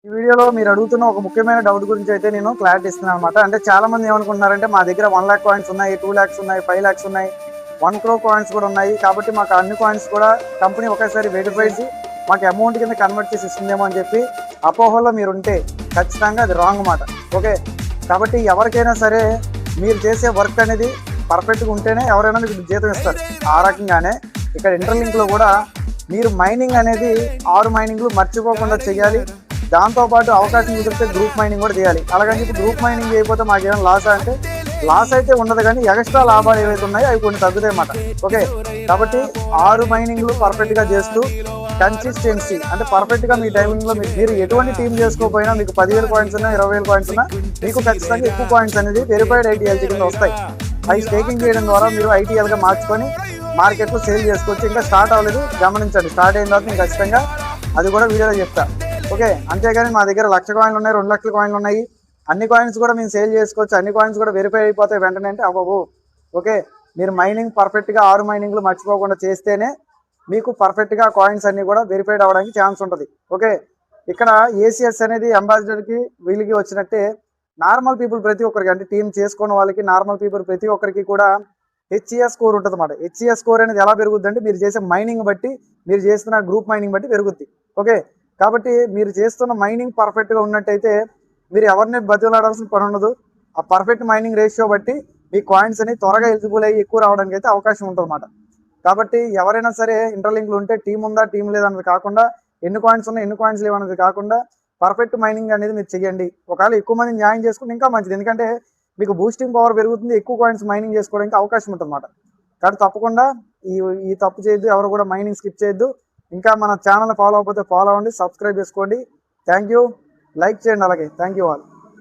ఈ వీడియోలో మీరు అడుగుతున్న ఒక ముఖ్యమైన డౌట్ గురించి అయితే నేను క్లారిటీ ఇస్తున్నాను అనమాట. అంటే చాలా మంది ఏమనుకుంటున్నారంటే మా దగ్గర 1 లాక్ కాయిన్స్ ఉన్నాయి, 2 లాక్స్ ఉన్నాయి, 5 లాక్స్ ఉన్నాయి, 1 crore కాయిన్స్ కూడా ఉన్నాయి, కాబట్టి మాకు అన్ని కాయిన్స్ కూడా కంపెనీ ఒకేసారి వెరిఫై చేసి మాకు అమౌంట్ కింద కన్వర్ట్ చేసి ఇస్తుందేమో అని చెప్పి అపోహలో మీరు ఉంటే ఖచ్చితంగా అది రాంగ్ మాట. ఓకే, కాబట్టి ఎవరికైనా సరే మీరు చేసే వర్క్ అనేది పర్ఫెక్ట్గా ఉంటేనే ఎవరైనా మీకు జీతం ఇస్తారు. ఆ రకంగానే ఇక్కడ ఇంటర్లింక్లో కూడా మీరు మైనింగ్ అనేది 6 మైనింగ్లు మర్చిపోకుండా చేయాలి. దాంతోపాటు అవకాశం కుదిరితే గ్రూప్ మైనింగ్ కూడా చేయాలి. అలాగని చెప్పి గ్రూప్ మైనింగ్ చేయకపోతే మాకేమైనా లాస్ అంటే లాస్ అయితే ఉండదు, కానీ ఎక్స్ట్రా లాభాలు ఏవైతే ఉన్నాయో అవి కొన్ని తగ్గుతాయి అన్నమాట. ఓకే, కాబట్టి 6 మైనింగ్లు పర్ఫెక్ట్గా చేస్తూ కన్సిస్టెన్సీ అంటే పర్ఫెక్ట్గా మీ టైమింగ్లో మీరు ఎటువంటి టీం చేసుకోకపోయినా మీకు 10,000 కాయిన్స్ ఉన్నా 20,000 కాయిన్స్ ఉన్నా మీకు ఖచ్చితంగా ఎక్కువ కాయిన్స్ అనేది వెరిఫైడ్ ఐటీఎల్జీ కింద వస్తాయి. అవి స్టేకింగ్ చేయడం ద్వారా మీరు ఐటీఎల్గా మార్చుకొని మార్కెట్లో సేల్ చేసుకోవచ్చు. ఇంకా స్టార్ట్ అవ్వలేదు, గమనించండి. స్టార్ట్ అయిన తర్వాత నేను ఖచ్చితంగా అది కూడా వీడియోలో చెప్తా. ఓకే, అంతేగాని మా దగ్గర 1,00,000 కాయిన్లు ఉన్నాయి, 2 లక్షల కాయిన్లు ఉన్నాయి, అన్ని కాయిన్స్ కూడా మేము సేల్ చేసుకోవచ్చు, అన్ని కాయిన్స్ కూడా వెరిఫై అయిపోతాయి వెంటనే అంటే అవ్వవు. ఓకే, మీరు మైనింగ్ పర్ఫెక్ట్గా 6 మైనింగ్లు మర్చిపోకుండా చేస్తేనే మీకు పర్ఫెక్ట్గా కాయిన్స్ అన్ని కూడా వెరిఫైడ్ అవ్వడానికి ఛాన్స్ ఉంటుంది. ఓకే, ఇక్కడ ఏసీఎస్ అనేది అంబాసిడర్కి వీళ్ళకి వచ్చినట్టే నార్మల్ పీపుల్ ప్రతి ఒక్కరికి, అంటే టీం చేసుకున్న వాళ్ళకి నార్మల్ పీపుల్ ప్రతి ఒక్కరికి కూడా హెచ్ఈఎస్ స్కోర్ ఉంటుంది అన్నమాట. హెచ్ఈఎస్ స్కోర్ అనేది ఎలా పెరుగుద్ది అంటే మీరు చేసే మైనింగ్ బట్టి, మీరు చేస్తున్న గ్రూప్ మైనింగ్ బట్టి పెరుగుద్ది. ఓకే, కాబట్టి మీరు చేస్తున్న మైనింగ్ పర్ఫెక్ట్గా ఉన్నట్టయితే మీరు ఎవరిని బతిలాడాల్సిన పని ఉండదు. ఆ పర్ఫెక్ట్ మైనింగ్ రేషియో బట్టి మీ కాయిన్స్ అని త్వరగా ఎలిజిబుల్ అయ్యి ఎక్కువ రావడానికి అయితే అవకాశం ఉంటుంది అన్నమాట. కాబట్టి ఎవరైనా సరే ఇంటర్లింక్లు ఉంటే టీం ఉందా టీం లేదన్నది కాకుండా, ఎన్ని కాయిన్స్ ఉన్నాయి ఎన్ని కాయిన్స్ లేవన్నది కాకుండా పర్ఫెక్ట్ మైనింగ్ అనేది మీరు చేయండి. ఒకవేళ ఎక్కువ మంది న్యాయం చేసుకుంటే ఇంకా మంచిది, ఎందుకంటే మీకు బూస్టింగ్ పవర్ పెరుగుతుంది, ఎక్కువ కాయిన్స్ మైనింగ్ చేసుకోవడానికి అవకాశం ఉంటుంది అన్నమాట. కాబట్టి తప్పకుండా ఈ తప్పు చేయొద్దు, ఎవరు కూడా మైనింగ్ స్కిప్ చేయొద్దు. ఇంకా మన ఛానల్ ఫాలో అవ్వకపోతే ఫాలో అవ్వండి, సబ్స్క్రైబ్ చేసుకోండి. థ్యాంక్ యూ, లైక్ చేయండి, అలాగే థ్యాంక్ యూ ఆల్.